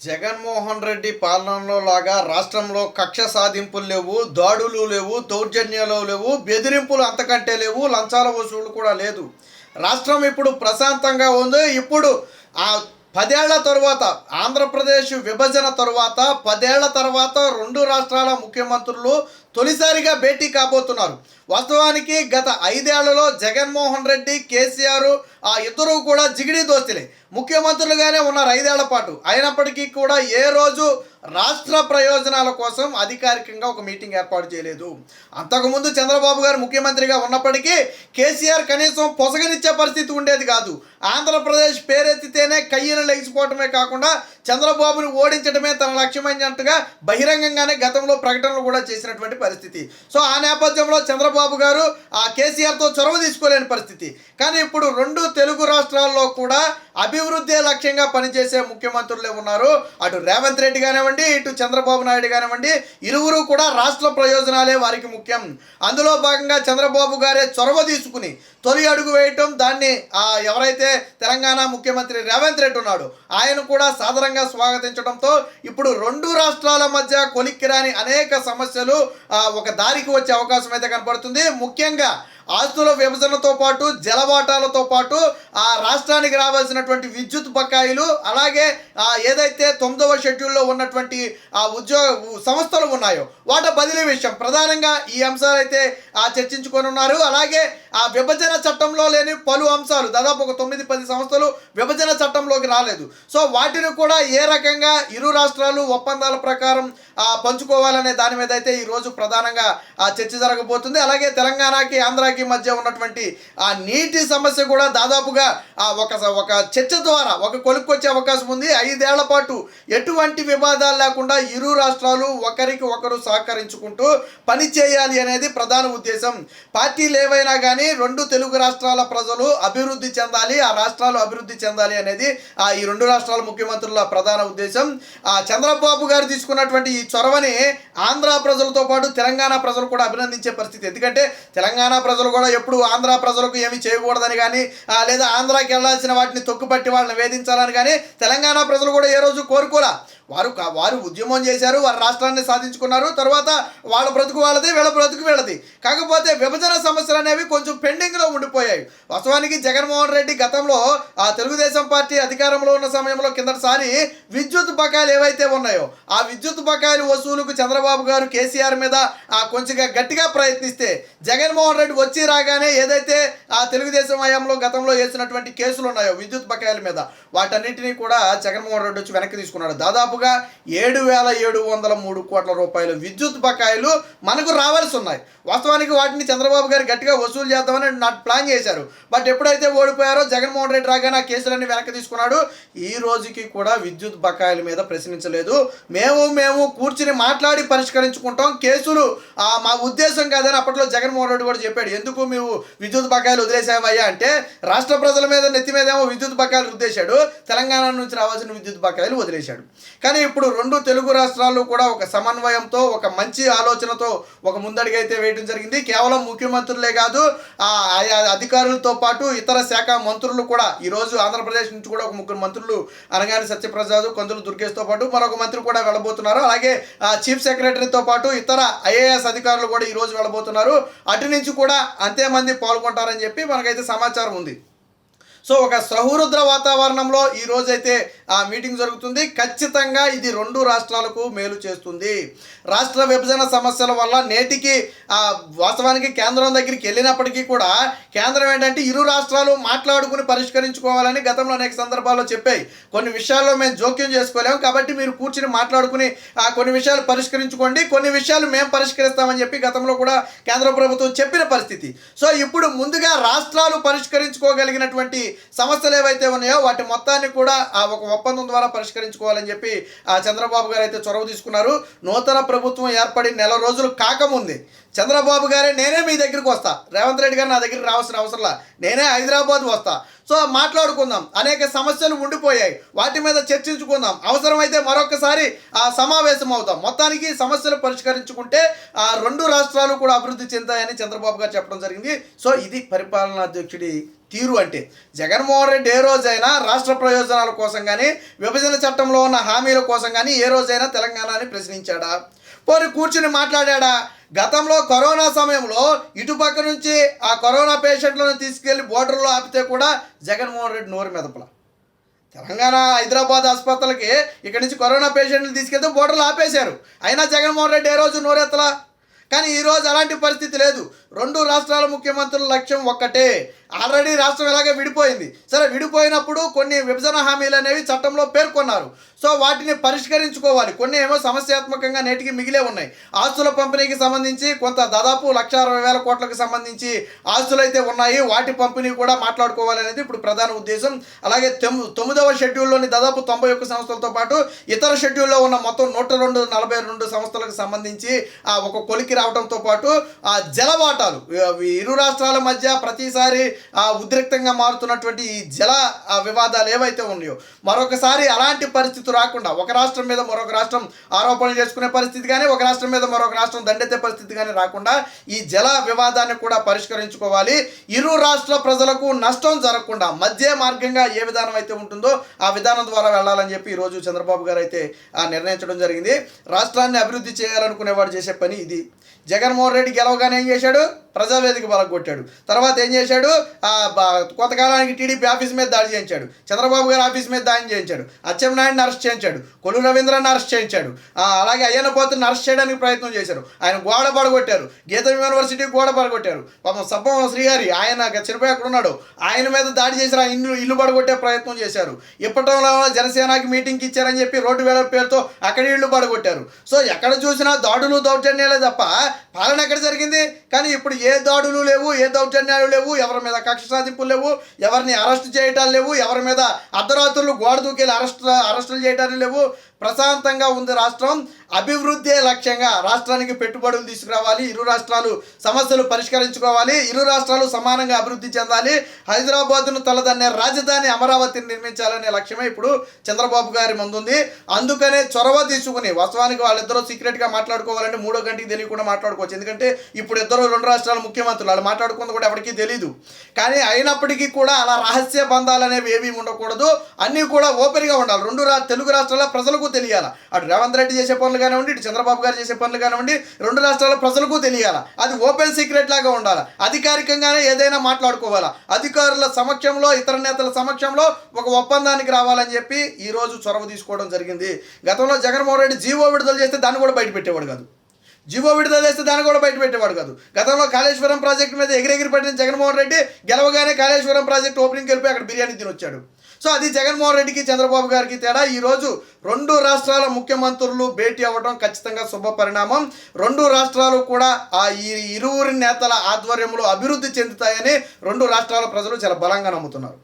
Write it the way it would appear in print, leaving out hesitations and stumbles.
జగన్మోహన్ రెడ్డి పాలనలో లాగా రాష్ట్రంలో కక్ష సాధింపులు లేవు, దాడులు లేవు, దౌర్జన్యాలు లేవు, బెదిరింపులు అంతకంటే లేవు, లంచాల వసూలు కూడా లేదు. రాష్ట్రం ఇప్పుడు ప్రశాంతంగా ఉంది. ఇప్పుడు ఆ 10 ఏళ్ల తరువాత, ఆంధ్రప్రదేశ్ విభజన తరువాత 10 ఏళ్ల తర్వాత 2 రాష్ట్రాల ముఖ్యమంత్రులు తొలిసారిగా భేటీ కాబోతున్నారు. వాస్తవానికి గత 5 ఏళ్లలో జగన్మోహన్ రెడ్డి, కేసీఆర్ ఆ ఇద్దరు కూడా జిగిడి దోస్తులే, ముఖ్యమంత్రులుగానే ఉన్నారు 5 ఏళ్ల పాటు. అయినప్పటికీ కూడా ఏ రోజు రాష్ట్ర ప్రయోజనాల కోసం అధికారికంగా ఒక మీటింగ్ ఏర్పాటు చేయలేదు. అంతకుముందు చంద్రబాబు గారు ముఖ్యమంత్రిగా ఉన్నప్పటికీ కేసీఆర్ కనీసం పొసగనిచ్చే పరిస్థితి ఉండేది కాదు. ఆంధ్రప్రదేశ్ పేరెత్తితేనే కయ్యను లెగిసిపోవటమే కాకుండా చంద్రబాబుని ఓడించడమే తన లక్ష్యమైనట్టుగా బహిరంగంగానే గతంలో ప్రకటనలు కూడా చేసినటువంటి పరిస్థితి. సో ఆ నేపథ్యంలో చంద్రబాబు గారు ఆ కేసీఆర్తో చొరవ తీసుకోలేని పరిస్థితి. కానీ ఇప్పుడు 2 తెలుగు రాష్ట్రాల్లో కూడా అభివృద్ధి లక్ష్యంగా పనిచేసే ముఖ్యమంత్రులే ఉన్నారు. అటు రేవంత్ రెడ్డి కానివ్వండి, ఇటు చంద్రబాబు నాయుడు కానివ్వండి, ఇరువురు కూడా రాష్ట్ర ప్రయోజనాలే వారికి ముఖ్యం. అందులో భాగంగా చంద్రబాబు గారే చొరవ తీసుకుని తొలి అడుగు వేయటం, దాన్ని ఎవరైతే తెలంగాణ ముఖ్యమంత్రి రేవంత్ రెడ్డి ఉన్నాడు ఆయన కూడా సాదరంగా స్వాగతించడంతో ఇప్పుడు 2 రాష్ట్రాల మధ్య కొలిక్కిరాని అనేక సమస్యలు ఒక దారికి వచ్చే అవకాశం అయితే కనపడుతుంది. ముఖ్యంగా ఆస్తుల విభజనతో పాటు జలవాటాలతో పాటు ఆ రాష్ట్రానికి రావాల్సినటువంటి విద్యుత్ బకాయిలు, అలాగే ఏదైతే 9వ షెడ్యూల్లో ఉన్నటువంటి ఆ సంస్థలు ఉన్నాయో వాటి బదిలీ విషయం ప్రధానంగా ఈ అంశాలు అయితే చర్చించుకొని ఉన్నారు. అలాగే ఆ విభజన చట్టంలో లేని పలు అంశాలు, దాదాపు ఒక 9-10 సంస్థలు విభజన చట్టంలోకి రాలేదు. సో వాటిని కూడా ఏ రకంగా ఇరు రాష్ట్రాలు ఒప్పందాల ప్రకారం పంచుకోవాలనే దాని మీద అయితే ఈరోజు ప్రధానంగా చర్చ జరగబోతుంది. అలాగే తెలంగాణకి ఆంధ్రాకి మధ్య ఉన్నటువంటి ఆ నీటి సమస్య కూడా దాదాపుగా ఒక చర్చ ద్వారా ఒక కొలుక్కొచ్చే అవకాశం ఉంది. 5 ఏళ్ల పాటు ఎటువంటి వివాదాలు లేకుండా ఇరు రాష్ట్రాలు ఒకరికి ఒకరు సహకరించుకుంటూ పని చేయాలి అనేది ప్రధాన ఉద్దేశం. పార్టీలు ఏవైనా కానీ 2 తెలుగు రాష్ట్రాల ప్రజలు అభివృద్ధి చెందాలి, ఆ రాష్ట్రాలు అభివృద్ధి చెందాలి అనేది ఈ 2 రాష్ట్రాల ముఖ్యమంత్రుల ప్రధాన ఉద్దేశం. చంద్రబాబు గారు తీసుకున్నటువంటి ఈ చొరవని ఆంధ్ర ప్రజలతో పాటు తెలంగాణ ప్రజలు కూడా అభినందించే పరిస్థితి. ఎందుకంటే తెలంగాణ ప్రజలు కూడా ఎప్పుడు ఆంధ్ర ప్రజలకు ఏమి చేయకూడదని కానీ, లేదా ఆంధ్రాకి వెళ్లాల్సిన వాటిని తొక్కుపట్టి వాళ్ళని వేధించాలని కానీ తెలంగాణ ప్రజలు కూడా ఏ రోజు కోరుకోరా. వారు ఉద్యమం చేశారు, వారు రాష్ట్రాన్ని సాధించుకున్నారు. తర్వాత వాళ్ళ బ్రతుకు వాళ్ళది, వీళ్ళ బ్రతుకు వీళ్ళది. కాకపోతే విభజన సమస్యలు అనేవి కొంచెం పెండింగ్లో ఉండిపోయాయి. వాస్తవానికి జగన్మోహన్ రెడ్డి గతంలో తెలుగుదేశం పార్టీ అధికారంలో ఉన్న సమయంలో కిందటిసారి విద్యుత్ బకాయిలు ఏవైతే ఉన్నాయో ఆ విద్యుత్ బకాయిలు వసూలుకు చంద్రబాబు గారు కేసీఆర్ మీద కొంచెం గట్టిగా ప్రయత్నిస్తే జగన్మోహన్ రెడ్డి వచ్చి రాగానే ఏదైతే తెలుగుదేశం హయాంలో గతంలో వేసినటువంటి కేసులు ఉన్నాయో విద్యుత్ బకాయిల మీద వాటన్నింటినీ కూడా జగన్మోహన్ రెడ్డి వచ్చి వెనక్కి తీసుకున్నాడు. దాదాపు 7,703 కోట్ల రూపాయలు విద్యుత్ బకాయిలు మనకు రావాల్సి ఉన్నాయి. వాస్తవానికి వాటిని చంద్రబాబు గారు గట్టిగా వసూలు చేద్దామని ప్లాన్ చేశారు. బట్ ఎప్పుడైతే ఓడిపోయారో జగన్మోహన్ రెడ్డి రాగానే ఆ కేసులన్నీ వెనక్కి తీసుకున్నాడు. ఈ రోజుకి కూడా విద్యుత్ బకాయిల మీద ప్రశ్నించలేదు. మేము కూర్చుని మాట్లాడి పరిష్కరించుకుంటాం, కేసులు మా ఉద్దేశం కాదని అప్పట్లో జగన్మోహన్ రెడ్డి కూడా చెప్పాడు. ఎందుకు మేము విద్యుత్ బకాయిలు వదిలేసావయ్యా అంటే, రాష్ట్ర ప్రజల మీద నెత్తి మీద ఏమో విద్యుత్ బకాయిలు ఉద్దేశాడు, తెలంగాణ నుంచి రావాల్సిన విద్యుత్ బకాయిలు వదిలేశాడు. కానీ ఇప్పుడు 2 తెలుగు రాష్ట్రాలు కూడా ఒక సమన్వయంతో, ఒక మంచి ఆలోచనతో ఒక ముందడుగైతే వేయడం జరిగింది. కేవలం ముఖ్యమంత్రులే కాదు, అధికారులతో పాటు ఇతర శాఖ మంత్రులు కూడా ఈరోజు ఆంధ్రప్రదేశ్ నుంచి కూడా ఒక 3 మంత్రులు, అనగాని సత్యప్రసాద్, కొందులు దుర్గేష్తో పాటు మరొక మంత్రి కూడా వెళ్ళబోతున్నారు. అలాగే చీఫ్ సెక్రటరీతో పాటు ఇతర ఐఏఎస్ అధికారులు కూడా ఈరోజు వెళ్ళబోతున్నారు. అటు నుంచి కూడా అంతే మంది పాల్గొంటారని చెప్పి మనకైతే సమాచారం ఉంది. సో ఒక సౌహృద వాతావరణంలో ఈరోజైతే మీటింగ్ జరుగుతుంది. ఖచ్చితంగా ఇది 2 రాష్ట్రాలకు మేలు చేస్తుంది. రాష్ట్ర విభజన సమస్యల వల్ల నేటికి వాస్తవానికి కేంద్రం దగ్గరికి వెళ్ళినప్పటికీ కూడా కేంద్రం ఏంటంటే ఇరు రాష్ట్రాలు మాట్లాడుకుని పరిష్కరించుకోవాలని గతంలో అనేక సందర్భాల్లో చెప్పాయి. కొన్ని విషయాల్లో మేము జోక్యం చేసుకోలేము కాబట్టి మీరు కూర్చుని మాట్లాడుకుని కొన్ని విషయాలు పరిష్కరించుకోండి, కొన్ని విషయాలు మేము పరిష్కరిస్తామని చెప్పి గతంలో కూడా కేంద్ర ప్రభుత్వం చెప్పిన పరిస్థితి. సో ఇప్పుడు ముందుగా రాష్ట్రాలు పరిష్కరించుకోగలిగినటువంటి సమస్యలు ఏవైతే ఉన్నాయో వాటి మొత్తాన్ని కూడా ఒక ఒప్పందం ద్వారా పరిష్కరించుకోవాలని చెప్పి చంద్రబాబు గారు అయితే చొరవ తీసుకున్నారు. నూతన ప్రభుత్వం ఏర్పడి నెల రోజులు కాకముందే చంద్రబాబు గారే నేనే మీ దగ్గరికి వస్తా, రేవంత్ రెడ్డి గారు నా దగ్గరికి రావాల్సిన అవసరంలా, నేనే హైదరాబాద్ వస్తా, సో మాట్లాడుకుందాం, అనేక సమస్యలు ఉండిపోయాయి, వాటి మీద చర్చించుకుందాం, అవసరమైతే మరొకసారి సమావేశం అవుతాం, మొత్తానికి సమస్యలు పరిష్కరించుకుంటే 2 రాష్ట్రాలు కూడా అభివృద్ధి చెందాయని చంద్రబాబు గారు చెప్పడం జరిగింది. సో ఇది పరిపాలనా అధ్యక్షుడి తీరు అంటే. జగన్మోహన్ రెడ్డి ఏ రోజైనా రాష్ట్ర ప్రయోజనాల కోసం కానీ విభజన చట్టంలో ఉన్న హామీల కోసం కానీ ఏ రోజైనా తెలంగాణని ప్రశ్నించాడా? పోనీ కూర్చుని మాట్లాడా? గతంలో కరోనా సమయంలో ఇటుపక్క నుంచి ఆ కరోనా పేషెంట్లను తీసుకెళ్లి బోర్డర్లో ఆపితే కూడా జగన్మోహన్ రెడ్డి నోరు మెదపల. తెలంగాణ హైదరాబాద్ ఆసుపత్రులకి ఇక్కడి నుంచి కరోనా పేషెంట్లు తీసుకెళ్తే బోర్డర్లు ఆపేశారు. అయినా జగన్మోహన్ రెడ్డి ఏ రోజు నోరెత్తలా. కానీ ఈరోజు అలాంటి పరిస్థితి లేదు. రెండు రాష్ట్రాల ముఖ్యమంత్రుల లక్ష్యం ఒక్కటే. ఆల్రెడీ రాష్ట్రం ఎలాగే విడిపోయింది. సరే, విడిపోయినప్పుడు కొన్ని విభజన హామీలు అనేవి చట్టంలో పేర్కొన్నారు. సో వాటిని పరిష్కరించుకోవాలి. కొన్ని ఏమో సమస్యాత్మకంగా నేటికి మిగిలే ఉన్నాయి. ఆస్తుల పంపిణీకి సంబంధించి కొంత దాదాపు 1,60,000 కోట్లకు సంబంధించి ఆస్తులు అయితే ఉన్నాయి. వాటి పంపిణీ కూడా మాట్లాడుకోవాలనేది ఇప్పుడు ప్రధాన ఉద్దేశం. అలాగే 9వ షెడ్యూల్లోని దాదాపు 91 సంస్థలతో పాటు ఇతర షెడ్యూల్లో ఉన్న మొత్తం 142 సంస్థలకు సంబంధించి ఒక కొలికి రావడంతో పాటు ఆ జలవాటాలు ఇరు రాష్ట్రాల మధ్య ప్రతిసారి ఉద్రిక్తంగా మారుతున్నటువంటి ఈ జల వివాదాలు ఏవైతే ఉన్నాయో మరొకసారి అలాంటి పరిస్థితి రాకుండా ఒక రాష్ట్రం మీద మరొక రాష్ట్రం ఆరోపణలు చేసుకునే పరిస్థితి కానీ ఒక రాష్ట్రం మీద మరొక రాష్ట్రం దండెత్తే పరిస్థితి కానీ రాకుండా ఈ జల వివాదాన్ని కూడా పరిష్కరించుకోవాలి. ఇరు రాష్ట్ర ప్రజలకు నష్టం జరగకుండా మధ్య మార్గంగా ఏ విధానం అయితే ఉంటుందో ఆ విధానం ద్వారా వెళ్ళాలని చెప్పి ఈరోజు చంద్రబాబు గారు అయితే నిర్ణయించడం జరిగింది. రాష్ట్రాన్ని అభివృద్ధి చేయాలనుకునేవాడు చేసే పని ఇది. జగన్మోహన్ రెడ్డి గెలవగానే ఏం చేశాడు? ప్రజావేదిక బలగొట్టాడు. తర్వాత ఏం చేశాడు? కొంతకాలానికి టీడీపీ ఆఫీస్ మీద దాడి చేయించాడు. చంద్రబాబు గారి ఆఫీస్ మీద దాడి చేయించాడు. అచ్చెన్నాయుడిని అరెస్ట్ చేయించాడు. కొల్లు రవీంద్రని అరెస్ట్ చేయించాడు. అలాగే అయ్యన్న పోతుని అరెస్ట్ చేయడానికి ప్రయత్నం చేశారు. ఆయన గోడ పడగొట్టారు. గీతం యూనివర్సిటీ గోడ పడగొట్టారు. పాపం సబ్బం శ్రీహరి ఆయన చనిపోయి అక్కడ ఉన్నాడు. ఆయన మీద దాడి చేశారు. ఆ ఇల్లు పడగొట్టే ప్రయత్నం చేశారు. ఇప్పటిలో జనసేనకి మీటింగ్కి ఇచ్చారని చెప్పి రోడ్డు వేల పేరుతో అక్కడ ఇళ్ళు పడగొట్టారు. సో ఎక్కడ చూసినా దాడులు దౌర్జన్యాలే తప్ప పాలన ఎక్కడ జరిగింది? కానీ ఇప్పుడు ఏ దాడులు లేవు, ఏ దౌర్జన్యాలు లేవు, ఎవరి మీద కక్ష సాధింపులు లేవు, ఎవరిని అరెస్ట్ చేయటాలు లేవు, ఎవరి మీద అర్ధరాత్రులు గోడ దూకేలు అరెస్టులు చేయటాలు లేవు. ప్రశాంతంగా ఉంది రాష్ట్రం. అభివృద్ధి లక్ష్యంగా రాష్ట్రానికి పెట్టుబడులు తీసుకురావాలి. ఇరు రాష్ట్రాలు సమస్యలు పరిష్కరించుకోవాలి. ఇరు రాష్ట్రాలు సమానంగా అభివృద్ధి చెందాలి. హైదరాబాద్ను తలదన్నే రాజధాని అమరావతిని నిర్మించాలనే లక్ష్యమే ఇప్పుడు చంద్రబాబు గారి ముందుంది. అందుకనే చొరవ తీసుకుని వాస్తవానికి వాళ్ళిద్దరూ సీక్రెట్గా మాట్లాడుకోవాలంటే 3వ గంటకి తెలియకుండా మాట్లాడుకోవచ్చు. ఎందుకంటే ఇప్పుడు ఇద్దరు రెండు రాష్ట్రాల ముఖ్యమంత్రులు వాళ్ళు మాట్లాడుకుంది కూడా ఎవరికీ తెలియదు. కానీ అయినప్పటికీ కూడా అలా రహస్య బంధాలు అనేవి ఏమీ ఉండకూడదు. అన్నీ కూడా ఓపెన్గా ఉండాలి. తెలుగు రాష్ట్రాల ప్రజలకు తెలియాలి. అటు రేవంత్ రెడ్డి చేసే పనులు కానివ్వండి, ఇటు చంద్రబాబు గారు చేసే పనులు కానివ్వండి, రెండు రాష్ట్రాల ప్రజలకు తెలియాలి. అది ఓపెన్ సీక్రెట్ లాగా ఉండాలి. అధికారికంగానే ఏదైనా మాట్లాడుకోవాలా. అధికారుల సమక్షంలో, ఇతర నేతల సమక్షంలో ఒక ఒప్పందానికి రావాలని చెప్పి ఈరోజు చొరవ తీసుకోవడం జరిగింది. గతంలో జగన్మోహన్ రెడ్డి జీవో విడుదల చేస్తే దాన్ని కూడా బయట పెట్టేవాడు కాదు. గతంలో కాళేశ్వరం ప్రాజెక్టు మీద ఎగిరెగిరి పట్టిన జగన్మోహన్ రెడ్డి గెలవగానే కాళేశ్వరం ప్రాజెక్టు ఓపెనింగ్కి వెళ్ళిపోయి అక్కడ బిర్యానీ తినొచ్చాడు. సో అది జగన్మోహన్ రెడ్డికి చంద్రబాబు గారికి తేడా. ఈరోజు రెండు రాష్ట్రాల ముఖ్యమంత్రులు భేటీ అవ్వడం ఖచ్చితంగా శుభ పరిణామం. రెండు రాష్ట్రాలు కూడా ఇరువురి నేతల ఆధ్వర్యంలో అభివృద్ధి చెందుతాయని రెండు రాష్ట్రాల ప్రజలు చాలా బలంగా నమ్ముతున్నారు.